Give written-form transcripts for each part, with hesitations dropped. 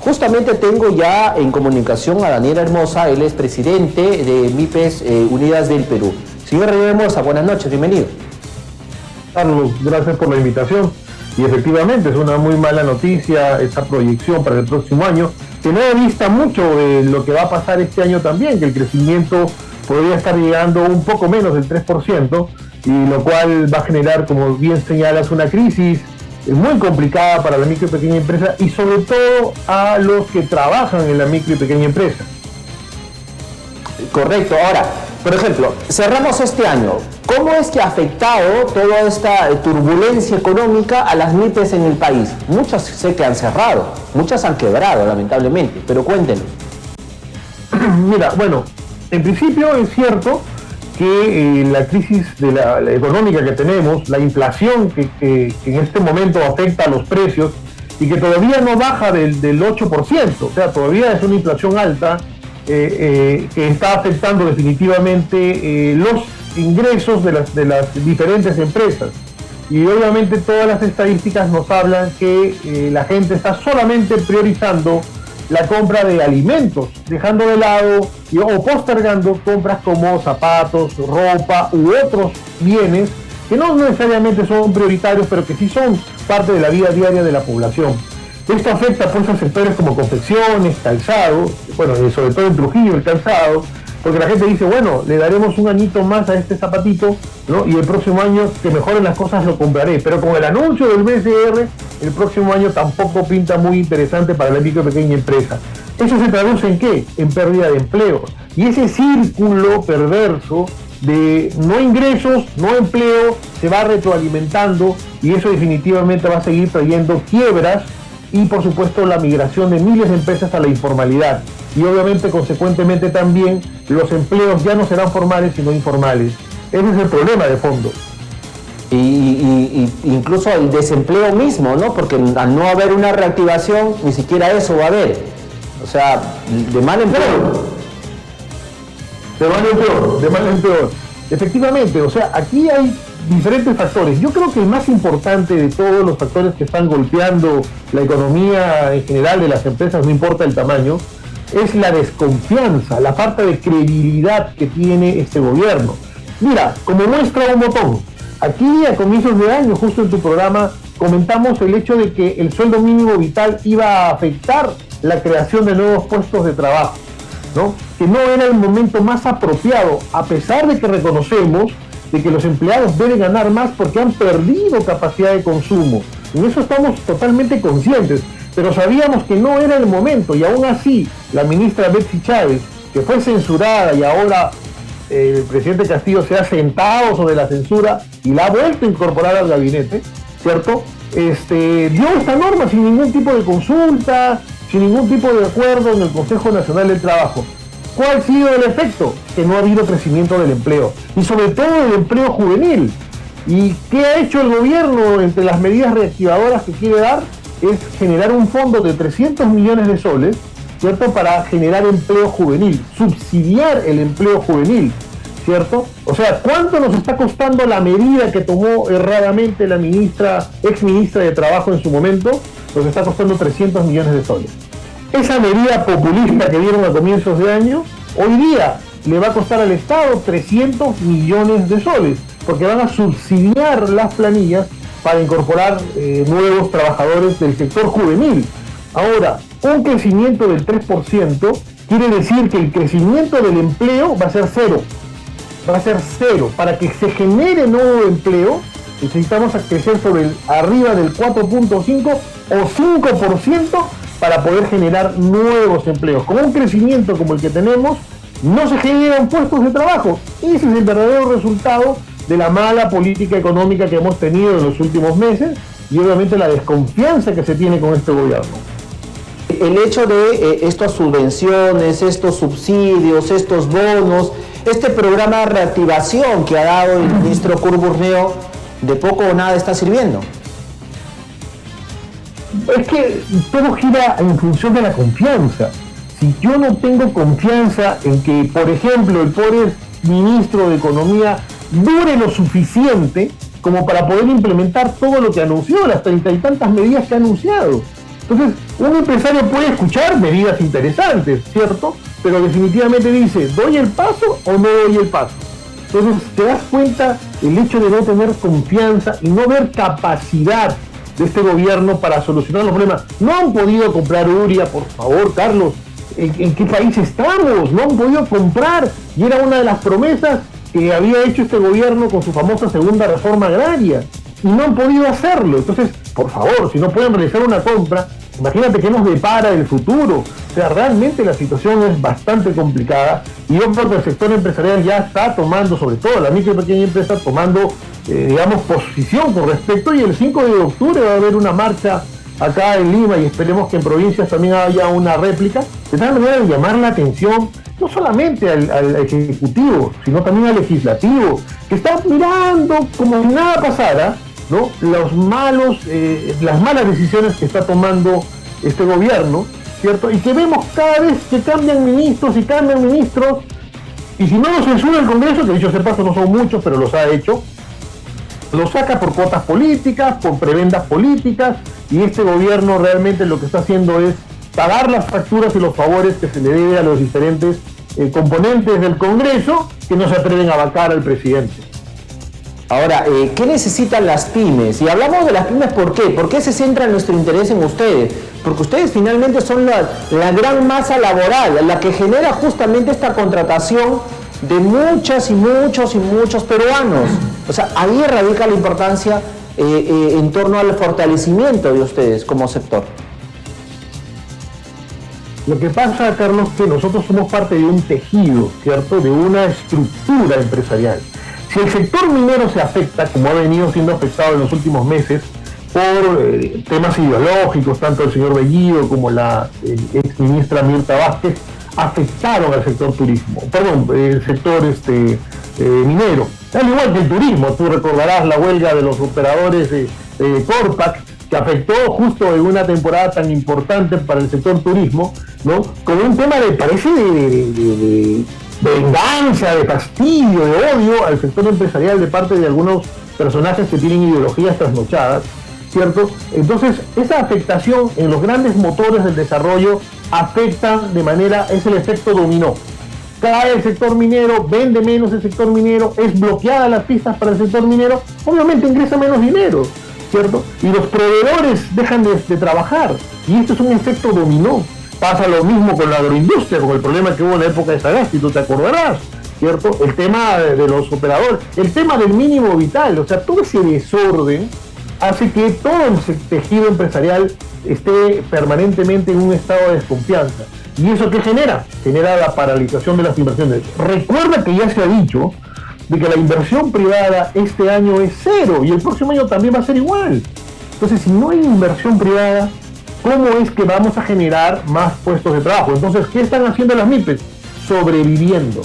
Justamente tengo ya en comunicación a Daniel Hermosa, él es presidente de MIPES Unidas del Perú. Señor Daniel Hermosa, buenas noches, bienvenido. Carlos, gracias por la invitación. Y efectivamente es una muy mala noticia esta proyección para el próximo año, que no dista mucho de lo que va a pasar este año también, que el crecimiento podría estar llegando un poco menos del 3%, y lo cual va a generar, como bien señalas, una crisis muy complicada para la micro y pequeña empresa y sobre todo a los que trabajan en la micro y pequeña empresa. Correcto. Ahora, por ejemplo, cerramos este año. ¿Cómo es que ha afectado toda esta turbulencia económica a las MIPES en el país? Muchas sé que han cerrado, muchas han quebrado, lamentablemente, pero cuéntenos. Mira, bueno, en principio es cierto que la crisis de la económica que tenemos, la inflación que en este momento afecta a los precios y que todavía no baja del 8%, o sea, todavía es una inflación alta, que está afectando definitivamente los ingresos de las diferentes empresas. Y obviamente todas las estadísticas nos hablan que la gente está solamente priorizando la compra de alimentos, dejando de lado o postergando compras como zapatos, ropa u otros bienes que no necesariamente son prioritarios, pero que sí son parte de la vida diaria de la población. Esto afecta pues a sectores como confecciones, calzado, bueno, sobre todo en Trujillo el calzado, porque la gente dice, bueno, le daremos un añito más a este zapatito, ¿no? Y el próximo año que mejoren las cosas lo compraré. Pero con el anuncio del BCR, el próximo año tampoco pinta muy interesante para la micro y pequeña empresa. ¿Eso se traduce en qué? En pérdida de empleo. Y ese círculo perverso de no ingresos, no empleo, se va retroalimentando y eso definitivamente va a seguir trayendo quiebras y por supuesto la migración de miles de empresas a la informalidad. Y obviamente consecuentemente también los empleos ya no serán formales sino informales. Ese es el problema de fondo. Y incluso el desempleo mismo, ¿no? Porque al no haber una reactivación, ni siquiera eso va a haber. O sea, de mal en peor. De mal en peor. Efectivamente, o sea, aquí hay diferentes factores. Yo creo que el más importante de todos los factores que están golpeando la economía en general de las empresas, no importa el tamaño, es la desconfianza, la falta de credibilidad que tiene este gobierno. Mira, como muestra un botón, aquí a comienzos de año, justo en tu programa, comentamos el hecho de que el sueldo mínimo vital iba a afectar la creación de nuevos puestos de trabajo, ¿no? Que no era el momento más apropiado, a pesar de que reconocemos de que los empleados deben ganar más porque han perdido capacidad de consumo. En eso estamos totalmente conscientes, pero sabíamos que no era el momento y aún así la ministra Betsy Chávez, que fue censurada y ahora el presidente Castillo se ha sentado sobre la censura y la ha vuelto a incorporar al gabinete, ¿cierto? Dio esta norma sin ningún tipo de consulta, sin ningún tipo de acuerdo en el Consejo Nacional del Trabajo. ¿Cuál ha sido el efecto? Que no ha habido crecimiento del empleo y sobre todo del empleo juvenil. ¿Y qué ha hecho el gobierno entre las medidas reactivadoras que quiere dar? Es generar un fondo de 300 millones de soles, ¿cierto? Para generar empleo juvenil, subsidiar el empleo juvenil, ¿cierto? O sea, ¿cuánto nos está costando la medida que tomó erradamente la ex ministra de Trabajo en su momento? Nos está costando 300 millones de soles. Esa medida populista que dieron a comienzos de año, hoy día le va a costar al Estado 300 millones de soles, porque van a subsidiar las planillas para incorporar nuevos trabajadores del sector juvenil. Ahora, un crecimiento del 3% quiere decir que el crecimiento del empleo va a ser cero. Va a ser cero. Para que se genere nuevo empleo, necesitamos crecer arriba del 4.5 o 5% para poder generar nuevos empleos. Con un crecimiento como el que tenemos, no se generan puestos de trabajo. Ese es el verdadero resultado de la mala política económica que hemos tenido en los últimos meses y obviamente la desconfianza que se tiene con este gobierno. El hecho de estas subvenciones, estos subsidios, estos bonos, este programa de reactivación que ha dado el ministro Curburneo, de poco o nada está sirviendo. Es que todo gira en función de la confianza. Si yo no tengo confianza en que, por ejemplo, el pobre ministro de Economía dure lo suficiente como para poder implementar todo lo que anunció, las 30 y tantas medidas que ha anunciado. Entonces, un empresario puede escuchar medidas interesantes, ¿cierto? Pero definitivamente dice, ¿doy el paso o no doy el paso? Entonces, te das cuenta el hecho de no tener confianza y no ver capacidad de este gobierno para solucionar los problemas. No han podido comprar urea, por favor, Carlos. ¿En qué país estamos? No han podido comprar. Y era una de las promesas que había hecho este gobierno con su famosa segunda reforma agraria. Y no han podido hacerlo. Entonces, por favor, si no pueden realizar una compra, imagínate qué nos depara el futuro. O sea, realmente la situación es bastante complicada y yo creo que el sector empresarial ya está tomando, sobre todo la micro y pequeña empresa, tomando, digamos, posición con respecto, y el 5 de octubre va a haber una marcha acá en Lima y esperemos que en provincias también haya una réplica, de tal manera de llamar la atención no solamente al Ejecutivo, sino también al Legislativo, que está mirando como si nada pasara, ¿no? Las malas decisiones que está tomando este gobierno, ¿cierto? Y que vemos cada vez que cambian ministros, y si no lo censura el Congreso, que dicho sea paso no son muchos, pero los ha hecho, lo saca por cuotas políticas, por prebendas políticas, y este gobierno realmente lo que está haciendo es pagar las facturas y los favores que se le debe a los diferentes componentes del Congreso que no se atreven a vacar al presidente. Ahora, ¿qué necesitan las pymes? Y hablamos de las pymes, ¿por qué? ¿Por qué se centra nuestro interés en ustedes? Porque ustedes finalmente son la gran masa laboral, la que genera justamente esta contratación de muchas y muchos peruanos. O sea, ahí radica la importancia en torno al fortalecimiento de ustedes como sector. Lo que pasa, Carlos, que nosotros somos parte de un tejido, ¿cierto? De una estructura empresarial. Si el sector minero se afecta, como ha venido siendo afectado en los últimos meses, por temas ideológicos, tanto el señor Bellido como la ex ministra Mirta Vázquez afectaron al sector el sector minero. Al igual que el turismo, tú recordarás la huelga de los operadores de Corpac, que afectó justo en una temporada tan importante para el sector turismo, ¿no? Como un tema de venganza, de fastidio, de odio al sector empresarial de parte de algunos personajes que tienen ideologías trasnochadas, ¿cierto? Entonces, esa afectación en los grandes motores del desarrollo es el efecto dominó. Cae el sector minero, vende menos el sector minero, es bloqueada las pistas para el sector minero, obviamente ingresa menos dinero, ¿cierto? Y los proveedores dejan de trabajar, y esto es un efecto dominó. Pasa lo mismo con la agroindustria, con el problema que hubo en la época de Sagasti, tú te acordarás, ¿cierto? El tema de los operadores, el tema del mínimo vital, o sea, todo ese desorden hace que todo el tejido empresarial esté permanentemente en un estado de desconfianza. ¿Y eso qué genera? Genera la paralización de las inversiones. Recuerda que ya se ha dicho de que la inversión privada este año es 0 y el próximo año también va a ser igual. Entonces, si no hay inversión privada, ¿cómo es que vamos a generar más puestos de trabajo? Entonces, ¿qué están haciendo las MIPES? Sobreviviendo.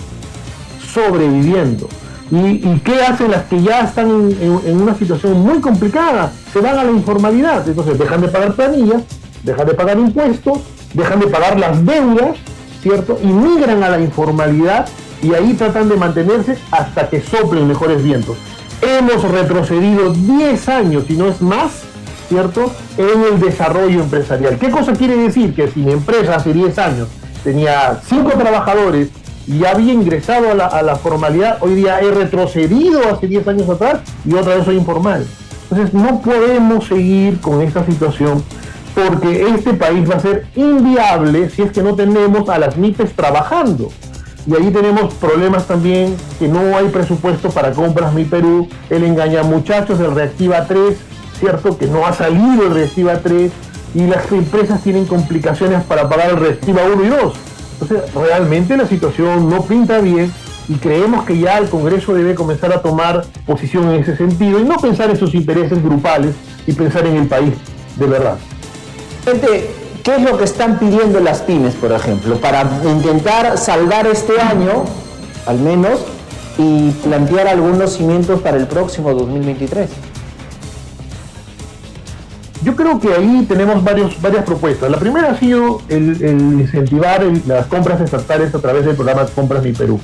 ¿Y qué hacen las que ya están en una situación muy complicada? Se van a la informalidad. Entonces, dejan de pagar planillas, dejan de pagar impuestos, dejan de pagar las deudas, ¿cierto? Y migran a la informalidad y ahí tratan de mantenerse hasta que soplen mejores vientos. Hemos retrocedido 10 años, si no es más, ¿cierto?, en el desarrollo empresarial. ¿Qué cosa quiere decir? Que si mi empresa hace 10 años tenía 5 trabajadores y ya había ingresado a la formalidad, hoy día he retrocedido hace 10 años atrás y otra vez soy informal. Entonces no podemos seguir con esta situación porque este país va a ser inviable si es que no tenemos a las MIPES trabajando. Y ahí tenemos problemas también, que no hay presupuesto para compras Mi Perú, el engañamuchachos del Reactiva 3, ¿cierto? Que no ha salido el Reactiva 3 y las empresas tienen complicaciones para pagar el Reactiva 1 y 2. Entonces, realmente la situación no pinta bien y creemos que ya el Congreso debe comenzar a tomar posición en ese sentido y no pensar en sus intereses grupales y pensar en el país de verdad. ¿Qué es lo que están pidiendo las pymes, por ejemplo, para intentar salvar este año, al menos, y plantear algunos cimientos para el próximo 2023? Yo creo que ahí tenemos varias propuestas. La primera ha sido el incentivar las compras estatales a través del programa Compras Mi Perú,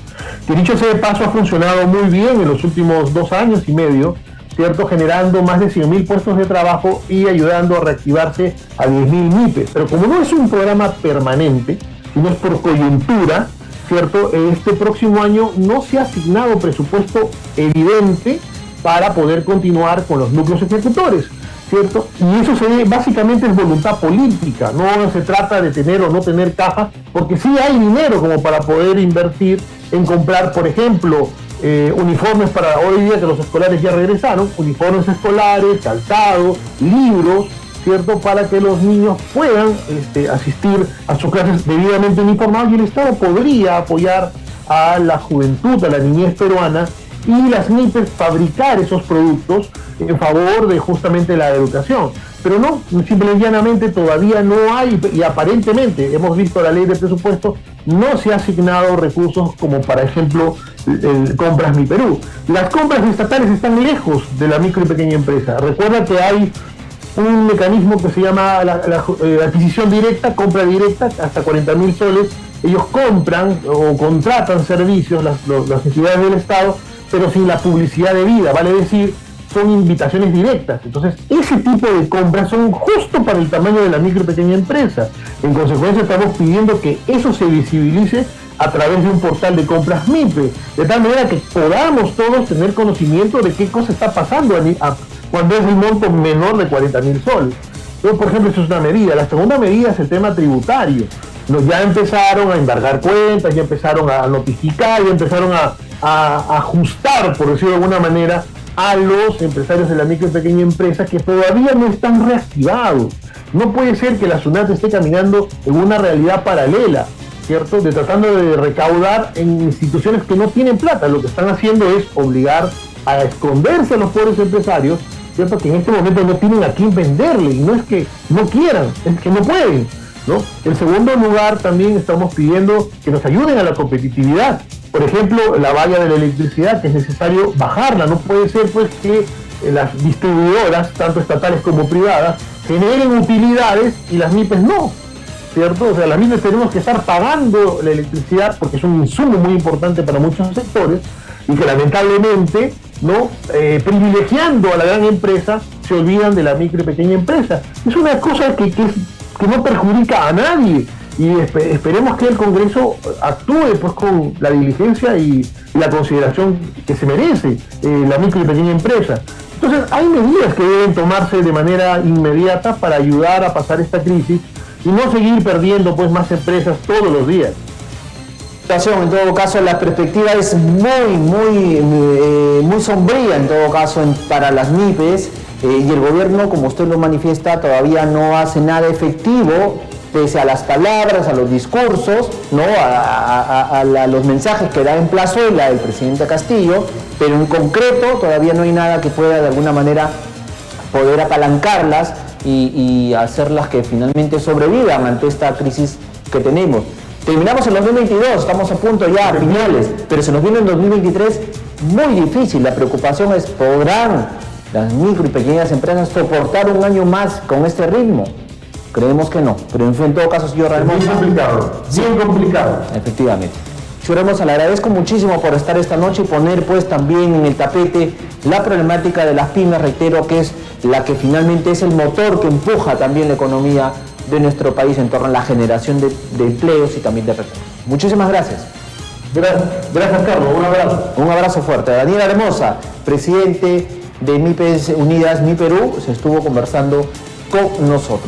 que dicho sea de paso ha funcionado muy bien en los últimos 2 años y medio, ¿cierto? Generando más de 100.000 puestos de trabajo y ayudando a reactivarse a 10.000 MIPES. Pero como no es un programa permanente, sino es por coyuntura, ¿cierto? Este próximo año no se ha asignado presupuesto evidente para poder continuar con los núcleos ejecutores, ¿cierto? Y eso básicamente es voluntad política, no se trata de tener o no tener caja, porque sí hay dinero como para poder invertir en comprar, por ejemplo, uniformes para hoy día que los escolares ya regresaron, uniformes escolares, calzado, libros, ¿cierto? Para que los niños puedan asistir a sus clases debidamente uniformados, y el Estado podría apoyar a la juventud, a la niñez peruana, y las MIPES fabricar esos productos en favor de justamente la educación. Pero no, simple y llanamente todavía no hay, y aparentemente hemos visto la ley de presupuesto, no se ha asignado recursos como, por ejemplo, Compras Mi Perú. Las compras estatales están lejos de la micro y pequeña empresa. Recuerda que hay un mecanismo que se llama la adquisición directa, compra directa, hasta 40.000 soles. Ellos compran o contratan servicios, las entidades del Estado, pero sin la publicidad debida, vale decir, son invitaciones directas. Entonces, ese tipo de compras son justo para el tamaño de la micro y pequeña empresa. En consecuencia, estamos pidiendo que eso se visibilice a través de un portal de compras MIPE, de tal manera que podamos todos tener conocimiento de qué cosa está pasando cuando es el monto menor de 40.000 soles. Entonces, por ejemplo, eso es una medida. La segunda medida es el tema tributario. Ya empezaron a embargar cuentas, ya empezaron a notificar, ya empezaron a ajustar, por decirlo de alguna manera, a los empresarios de la micro y pequeña empresa que todavía no están reactivados. No puede ser que la SUNAT esté caminando en una realidad paralela, ¿cierto? Tratando de recaudar en instituciones que no tienen plata. Lo que están haciendo es obligar a esconderse a los pobres empresarios, ¿cierto? Que en este momento no tienen a quién venderle, y no es que no quieran, es que no pueden, ¿no? En segundo lugar, también estamos pidiendo que nos ayuden a la competitividad. Por ejemplo, la valla de la electricidad, que es necesario bajarla. No puede ser pues que las distribuidoras, tanto estatales como privadas, generen utilidades y las MIPES no, ¿cierto? O sea, las MIPES tenemos que estar pagando la electricidad porque es un insumo muy importante para muchos sectores, y que lamentablemente, ¿no? Privilegiando a la gran empresa, se olvidan de la micro y pequeña empresa. Es una cosa que no perjudica a nadie. Y esperemos que el Congreso actúe pues con la diligencia y la consideración que se merece la micro y pequeña empresa. Entonces hay medidas que deben tomarse de manera inmediata para ayudar a pasar esta crisis y no seguir perdiendo pues más empresas todos los días. En todo caso, la perspectiva es muy sombría en todo caso para las MIPES, y el gobierno, como usted lo manifiesta, todavía no hace nada efectivo, pese a las palabras, a los discursos, ¿no? a los mensajes que da en plazuela el presidente Castillo, pero en concreto todavía no hay nada que pueda de alguna manera poder apalancarlas y hacerlas que finalmente sobrevivan ante esta crisis que tenemos. Terminamos en 2022, estamos a punto ya a finales, pero se nos viene en 2023 muy difícil. La preocupación es, ¿podrán las micro y pequeñas empresas soportar un año más con este ritmo? Creemos que no, pero en todo caso, señor Hermosa, bien complicado, bien complicado. Efectivamente. Señor Hermosa, le agradezco muchísimo por estar esta noche y poner pues también en el tapete la problemática de las pymes, reitero, que es la que finalmente es el motor que empuja también la economía de nuestro país en torno a la generación de empleos y también de recursos. Muchísimas gracias. Gracias, Carlos. Un abrazo. Un abrazo fuerte. Daniel Hermosa, presidente de MIPES Unidas, Mi Perú, se estuvo conversando con nosotros.